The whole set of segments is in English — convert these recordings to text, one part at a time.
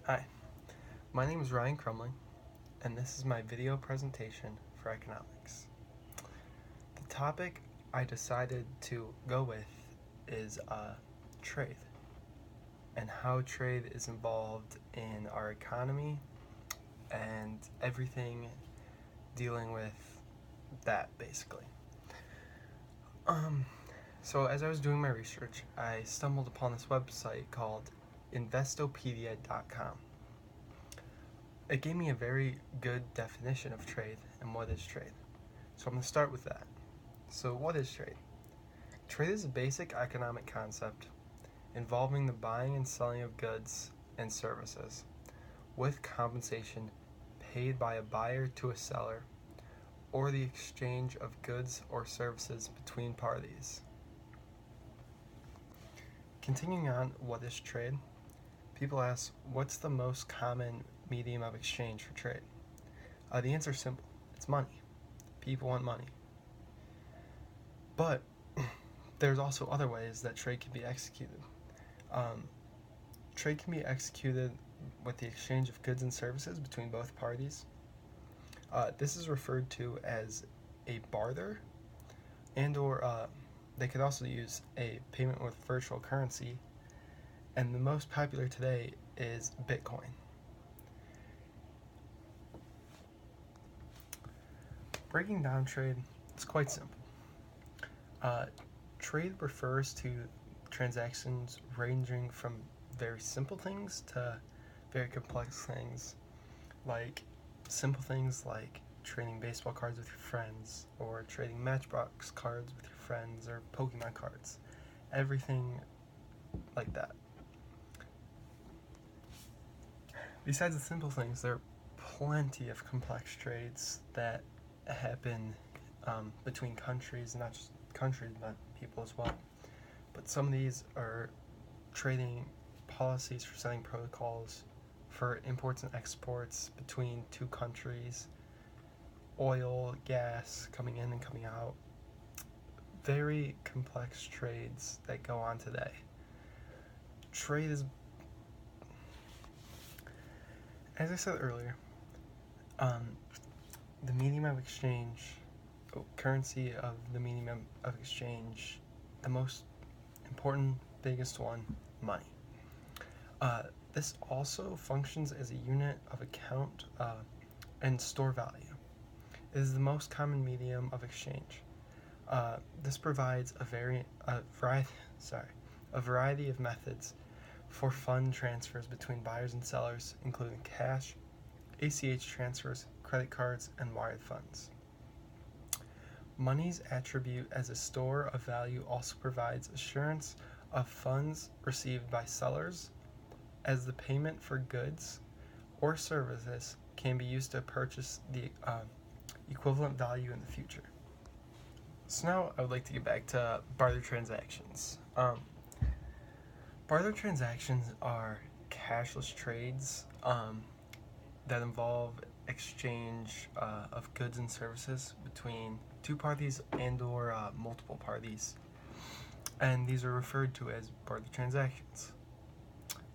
Hi, my name is Ryan Crumling, and this is my video presentation for economics. The topic I decided to go with is trade, and how trade is involved in our economy and everything dealing with that, basically. So as I was doing my research, I stumbled upon this website called Investopedia.com. It gave me a very good definition of trade and what is trade. So I'm going to start with that. So what is trade? Trade is a basic economic concept involving the buying and selling of goods and services with compensation paid by a buyer to a seller, or the exchange of goods or services between parties. Continuing on, what is trade? People ask, what's the most common medium of exchange for trade? The answer is simple. It's money. People want money. But there's also other ways that trade can be executed. Trade can be executed with the exchange of goods and services between both parties. This is referred to as a barter, and/or they could also use a payment with virtual currency, and the most popular today is Bitcoin. Breaking down trade, it's quite simple. Trade refers to transactions ranging from very simple things to very complex things, like simple things like trading baseball cards with your friends, or trading Matchbox cards with your friends, or Pokemon cards. Everything like that. Besides the simple things, there are plenty of complex trades that happen between countries, not just countries, but people as well. But some of these are trading policies for setting protocols for imports and exports between two countries, oil, gas coming in and coming out. Very complex trades that go on today. Trade is, as I said earlier, the medium of exchange, currency of the medium of exchange, the most important, biggest one, money. This also functions as a unit of account and store value. It is the most common medium of exchange. This provides a variety of methods for fund transfers between buyers and sellers, including cash, ACH transfers, credit cards, and wired funds. Money's attribute as a store of value also provides assurance of funds received by sellers, as the payment for goods or services can be used to purchase the equivalent value in the future. So now I would like to get back to barter transactions. Barter transactions are cashless trades that involve exchange of goods and services between two parties and/or multiple parties, and these are referred to as barter transactions.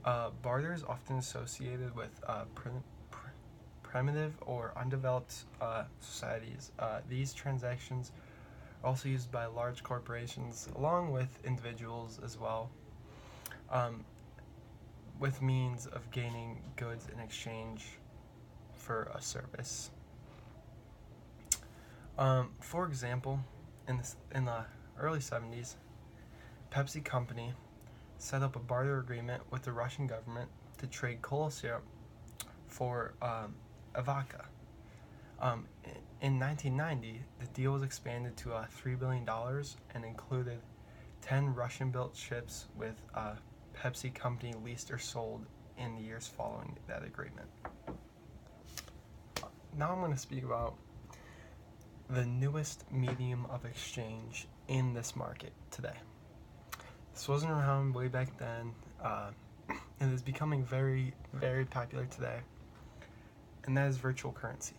Barter is often associated with primitive or undeveloped societies. These transactions are also used by large corporations along with individuals as well, with means of gaining goods in exchange for a service. For example, in the early 70s, Pepsi Company set up a barter agreement with the Russian government to trade cola syrup for vodka. In 1990, the deal was expanded to $3 billion and included 10 Russian-built ships with Pepsi Company leased or sold in the years following that agreement. Now I'm going to speak about the newest medium of exchange in this market today. This wasn't around way back then, and is becoming very, very popular today, and that is virtual currency.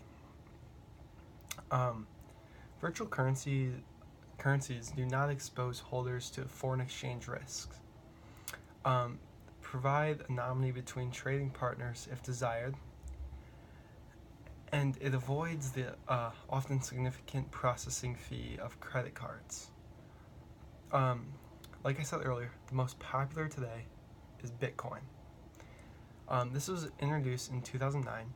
Virtual currencies do not expose holders to foreign exchange risks. provide a nominee between trading partners if desired, and it avoids the often significant processing fee of credit cards. Like I said earlier, the most popular today is Bitcoin. This was introduced in 2009,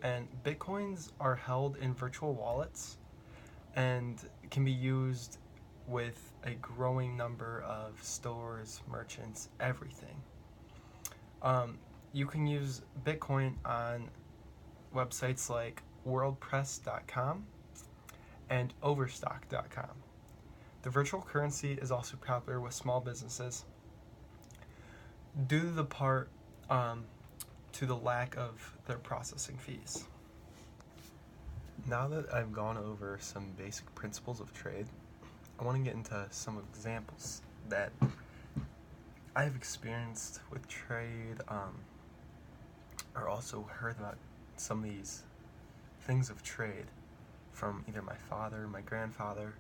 and Bitcoins are held in virtual wallets and can be used with a growing number of stores, merchants, everything. You can use Bitcoin on websites like worldpress.com and overstock.com. The virtual currency is also popular with small businesses due to the lack of their processing fees. Now that I've gone over some basic principles of trade, I want to get into some examples that I've experienced with trade, or also heard about some of these things of trade from either my father, my grandfather,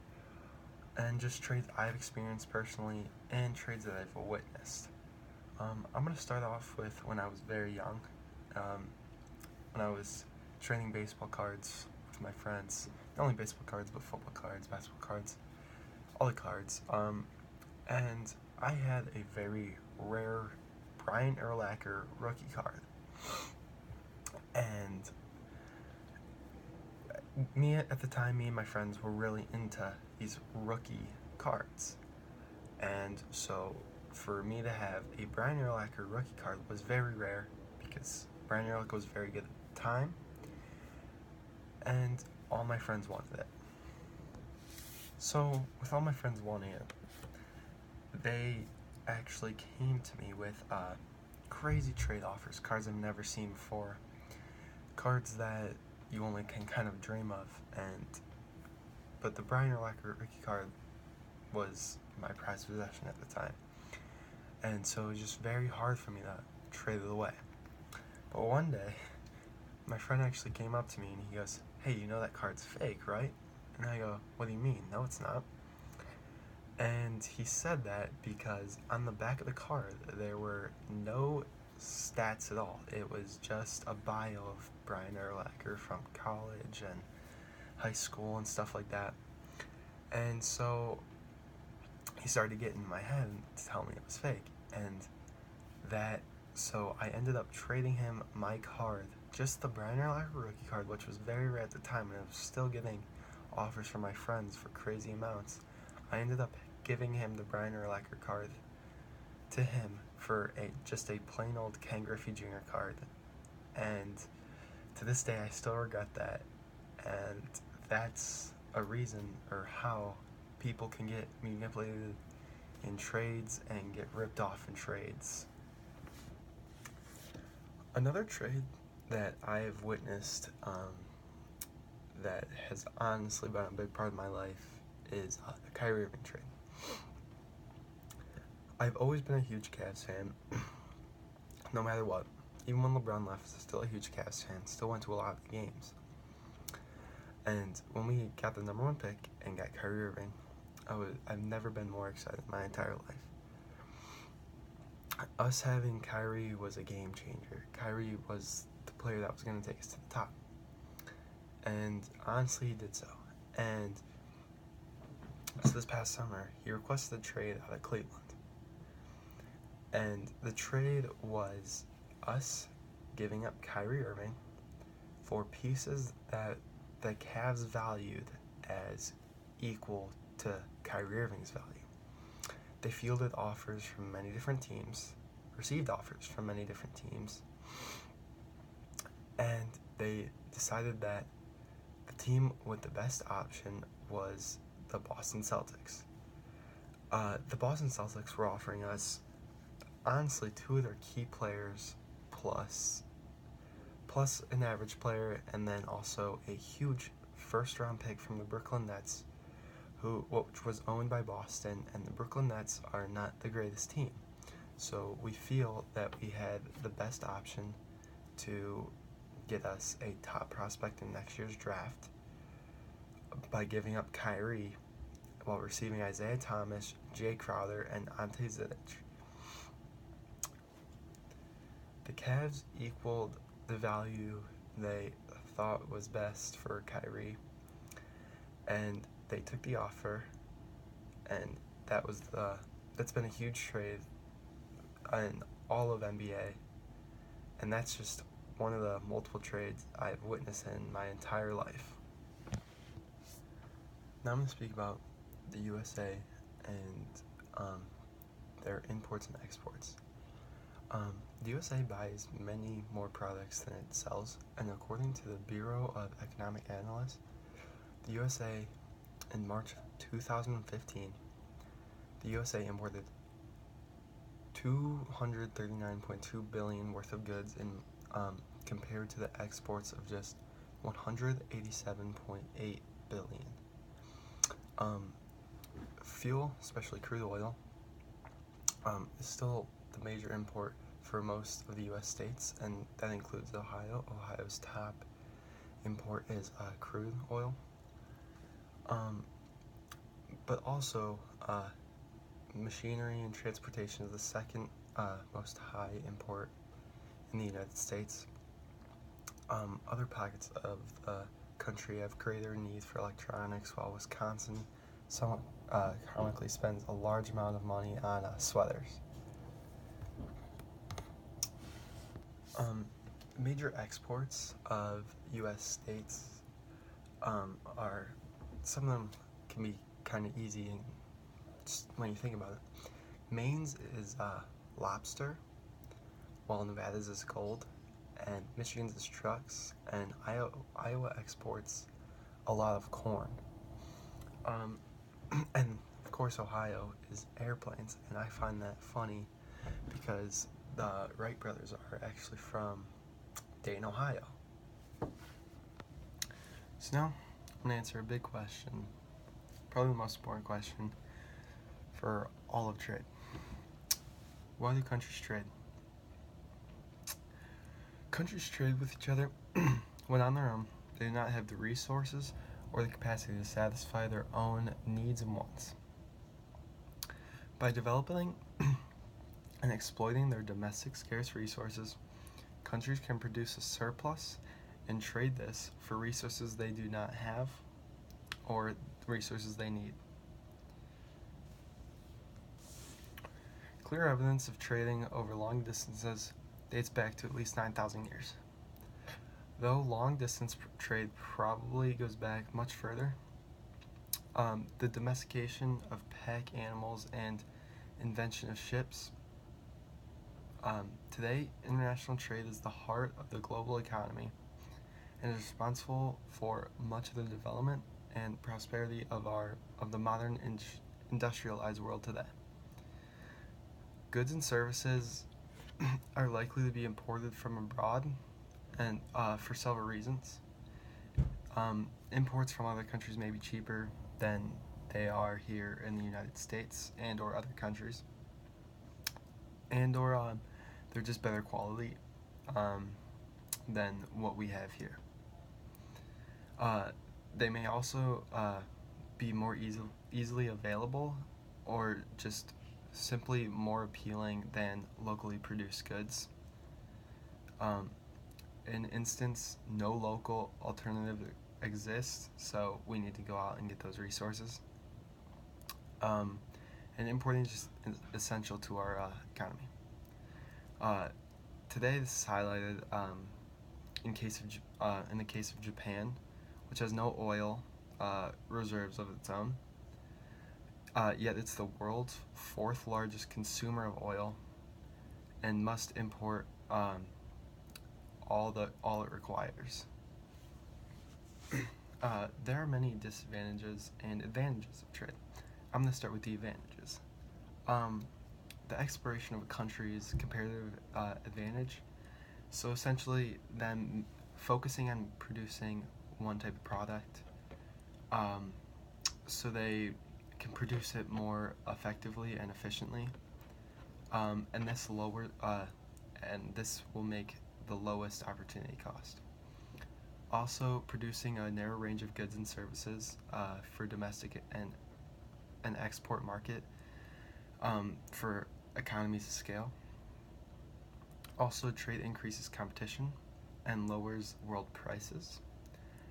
and just trades I've experienced personally and trades that I've witnessed. I'm going to start off with when I was very young, when I was trading baseball cards with my friends. Not only baseball cards, but football cards, basketball cards, all the cards. And I had a very rare Brian Urlacher rookie card. And me and my friends were really into these rookie cards. And so for me to have a Brian Urlacher rookie card was very rare because Brian Urlacher was very good at the time, and all my friends wanted it. So with all my friends wanting it, they actually came to me with crazy trade offers, cards I've never seen before, cards that you only can kind of dream of. But the Brian Urlacher rookie card was my prized possession at the time, and so it was just very hard for me to trade it away. But one day, my friend actually came up to me and he goes, "Hey, you know that card's fake, right?" And I go, "What do you mean? No, it's not." And he said that because on the back of the card there were no stats at all. It was just a bio of Brian Urlacher from college and high school and stuff like that. And so he started getting in my head to tell me it was fake. So I ended up trading him my card, just the Brian Urlacher rookie card, which was very rare at the time, and I was still getting offers from my friends for crazy amounts. I ended up giving him the Brian Urlacher card to him for just a plain old Ken Griffey Jr. card. And to this day I still regret that, and that's a reason or how people can get manipulated in trades and get ripped off in trades. Another trade that I've witnessed that has honestly been a big part of my life is the Kyrie Irving trade. I've always been a huge Cavs fan, no matter what. Even when LeBron left, I was still a huge Cavs fan, still went to a lot of the games. And when we got the #1 pick and got Kyrie Irving, I've never been more excited in my entire life. Us having Kyrie was a game changer. Kyrie was the player that was going to take us to the top. And honestly, he did so. And so this past summer, he requested a trade out of Cleveland. And the trade was us giving up Kyrie Irving for pieces that the Cavs valued as equal to Kyrie Irving's value. They fielded offers from many different teams, received offers from many different teams, and they decided that the team with the best option was the Boston Celtics. The Boston Celtics were offering us, honestly, 2 of their key players plus an average player, and then also a huge first-round pick from the Brooklyn Nets, which was owned by Boston, and the Brooklyn Nets are not the greatest team. So we feel that we had the best option to get us a top prospect in next year's draft by giving up Kyrie while receiving Isaiah Thomas, Jay Crowder, and Ante Zizic. The Cavs equaled the value they thought was best for Kyrie, and they took the offer, and that's been a huge trade in all of NBA, and that's just one of the multiple trades I've witnessed in my entire life. Now I'm going to speak about the USA and their imports and exports. The USA buys many more products than it sells, and according to the Bureau of Economic Analysis, the USA in March 2015, the USA imported $239.2 billion worth of goods in compared to the exports of just $187.8 billion. Fuel, especially crude oil, is still the major import for most of the U.S. states, and that includes Ohio. Ohio's top import is crude oil. But also, machinery and transportation is the second most high import in the United States. Other pockets of the country have greater need for electronics, while Wisconsin somewhat comically spends a large amount of money on sweaters. Major exports of U.S. states are, some of them can be kind of easy and just when you think about it. Maine's is lobster, while Nevada's is gold, and Michigan's is trucks, and Iowa exports a lot of corn. And of course Ohio is airplanes, and I find that funny because the Wright brothers are actually from Dayton, Ohio. So now I'm going to answer a big question, probably the most important question for all of trade. Why do countries trade? Countries trade with each other when on their own. They do not have the resources or the capacity to satisfy their own needs and wants. By developing and exploiting their domestic scarce resources, countries can produce a surplus and trade this for resources they do not have or resources they need. Clear evidence of trading over long distances dates back to at least 9,000 years. Though long-distance trade probably goes back much further, the domestication of pack animals and invention of ships. Today, international trade is the heart of the global economy and is responsible for much of the development and prosperity of the modern industrialized world today. Goods and services are likely to be imported from abroad, and for several reasons. Imports from other countries may be cheaper than they are here in the United States and or other countries, and or they're just better quality than what we have here. They may also be more easily available or just simply more appealing than locally produced goods. In instance, no local alternative exists, so we need to go out and get those resources. And importing is just essential to our economy. Today, this is highlighted in the case of Japan, which has no oil reserves of its own. Yet it's the world's fourth largest consumer of oil and must import all it requires. There are many disadvantages and advantages of trade. I'm going to start with the advantages. The exploration of a country's comparative advantage. So essentially, them focusing on producing one type of product, so they can produce it more effectively and efficiently, and this will make the lowest opportunity cost. Also, producing a narrow range of goods and services for domestic and export market for economies of scale. Also, trade increases competition and lowers world prices.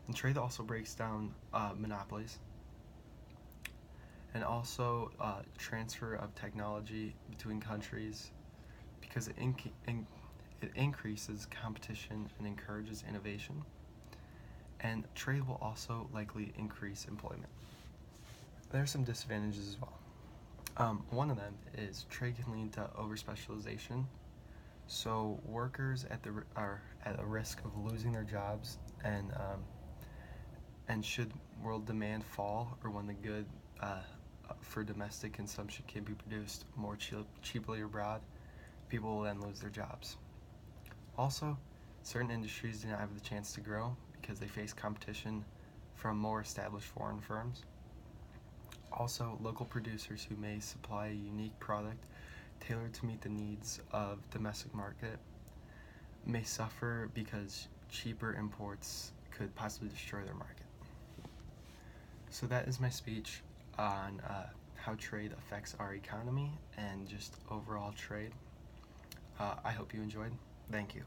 And trade also breaks down monopolies. And also transfer of technology between countries, because it increases competition and encourages innovation. And trade will also likely increase employment. There are some disadvantages as well. One of them is trade can lead to overspecialization. So workers are at a risk of losing their jobs, and should world demand fall, or when the good for domestic consumption can be produced more cheaply abroad, people will then lose their jobs. Also, certain industries do not have the chance to grow because they face competition from more established foreign firms. Also, local producers who may supply a unique product tailored to meet the needs of domestic market may suffer because cheaper imports could possibly destroy their market. So that is my speech on how trade affects our economy and just overall trade. I hope you enjoyed. Thank you.